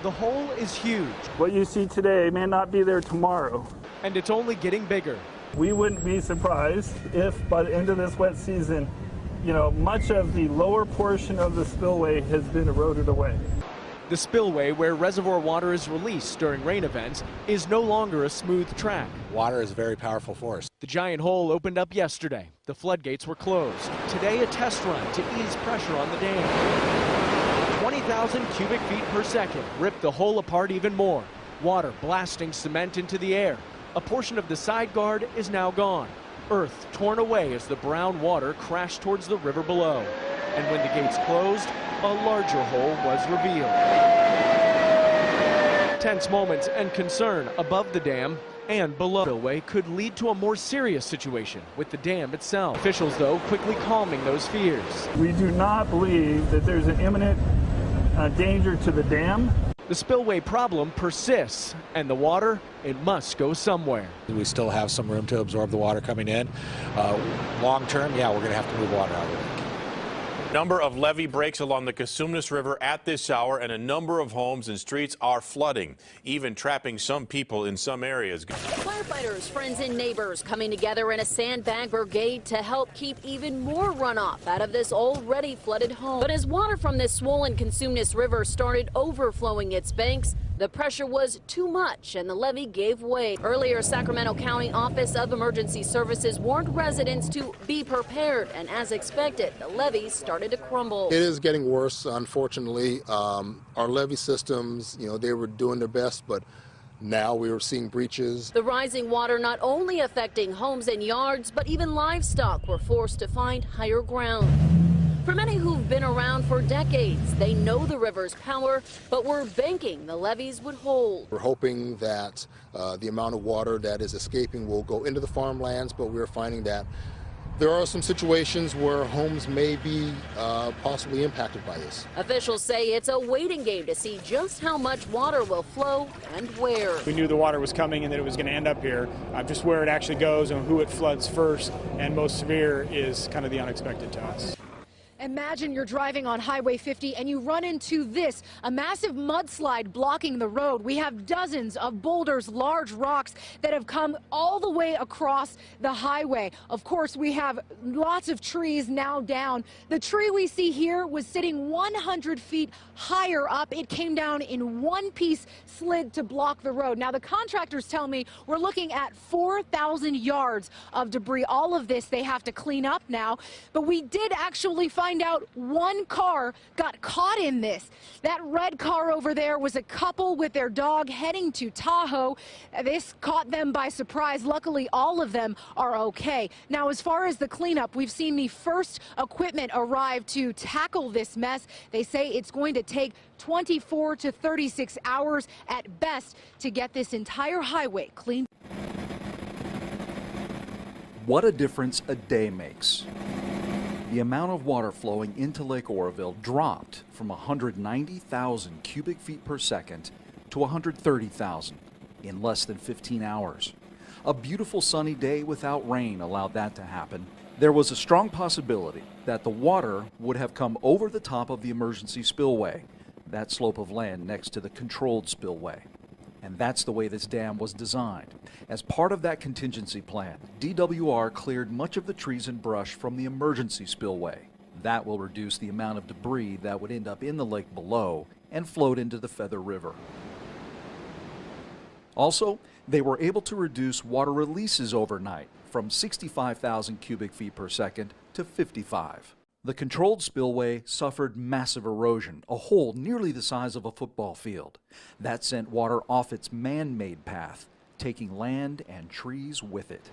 The hole is huge. What you see today may not be there tomorrow. And it's only getting bigger. We wouldn't be surprised if by the end of this wet season, much of the lower portion of the spillway has been eroded away. The spillway, where reservoir water is released during rain events, is no longer a smooth track. Water is a very powerful force. The giant hole opened up yesterday. The floodgates were closed. Today, a test run to ease pressure on the dam. 20,000 cubic feet per second ripped the hole apart even more. Water blasting cement into the air. A portion of the side guard is now gone. Earth torn away as the brown water crashed towards the river below. And when the gates closed, a larger hole was revealed. Tense moments and concern above the dam and below. The spillway could lead to a more serious situation with the dam itself. Officials, though, quickly calming those fears. We do not believe that there's an imminent danger to the dam. The spillway problem persists, and the water, it must go somewhere. We still have some room to absorb the water coming in. Long term, yeah, we're going to have to move water out of the lake. Number of levee breaks along the Cosumnes River at this hour, and a number of homes and streets are flooding, even trapping some people in some areas. Firefighters, friends and neighbors coming together in a sandbag brigade to help keep even more runoff out of this already flooded home. But as water from this swollen Cosumnes River started overflowing its banks, the pressure was too much and the levee gave way. Earlier, Sacramento County Office of Emergency Services warned residents to be prepared, and as expected, the levees started to crumble. It is getting worse, unfortunately. Our levee systems, they were doing their best, but now we are seeing breaches. The rising water not only affecting homes and yards, but even livestock were forced to find higher ground. For many who've been around for decades, they know the river's power, but were banking the levees would hold. We're hoping that the amount of water that is escaping will go into the farmlands, but we're finding that there are some situations where homes may be possibly impacted by this. Officials say it's a waiting game to see just how much water will flow and where. We knew the water was coming and that it was going to end up here. Just where it actually goes and who it floods first and most severe is kind of the unexpected to us. Imagine you're driving on Highway 50 and you run into this, a massive mudslide blocking the road. We have dozens of boulders, large rocks that have come all the way across the highway. Of course, we have lots of trees now down. The tree we see here was sitting 100 feet higher up. It came down in one piece, slid to block the road. Now, the contractors tell me we're looking at 4,000 yards of debris. All of this they have to clean up now, but we did actually find out one car got caught in this. That red car over there was a couple with their dog heading to Tahoe. This caught them by surprise. Luckily, all of them are okay. Now, as far as the cleanup, we've seen the first equipment arrive to tackle this mess. They say it's going to take 24 to 36 hours at best to get this entire highway cleaned. What a difference a day makes. The amount of water flowing into Lake Oroville dropped from 190,000 cubic feet per second to 130,000 in less than 15 hours. A beautiful sunny day without rain allowed that to happen. There was a strong possibility that the water would have come over the top of the emergency spillway, that slope of land next to the controlled spillway. And that's the way this dam was designed. As part of that contingency plan, DWR cleared much of the trees and brush from the emergency spillway. That will reduce the amount of debris that would end up in the lake below and float into the Feather River. Also, they were able to reduce water releases overnight from 65,000 cubic feet per second to 55. The controlled spillway suffered massive erosion, a hole nearly the size of a football field. That sent water off its man-made path, taking land and trees with it.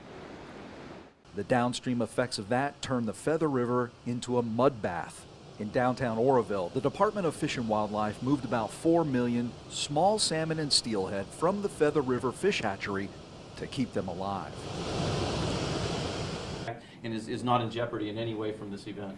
The downstream effects of that turned the Feather River into a mud bath. In downtown Oroville, the Department of Fish and Wildlife moved about 4 million small salmon and steelhead from the Feather River fish hatchery to keep them alive. And is not in jeopardy in any way from this event.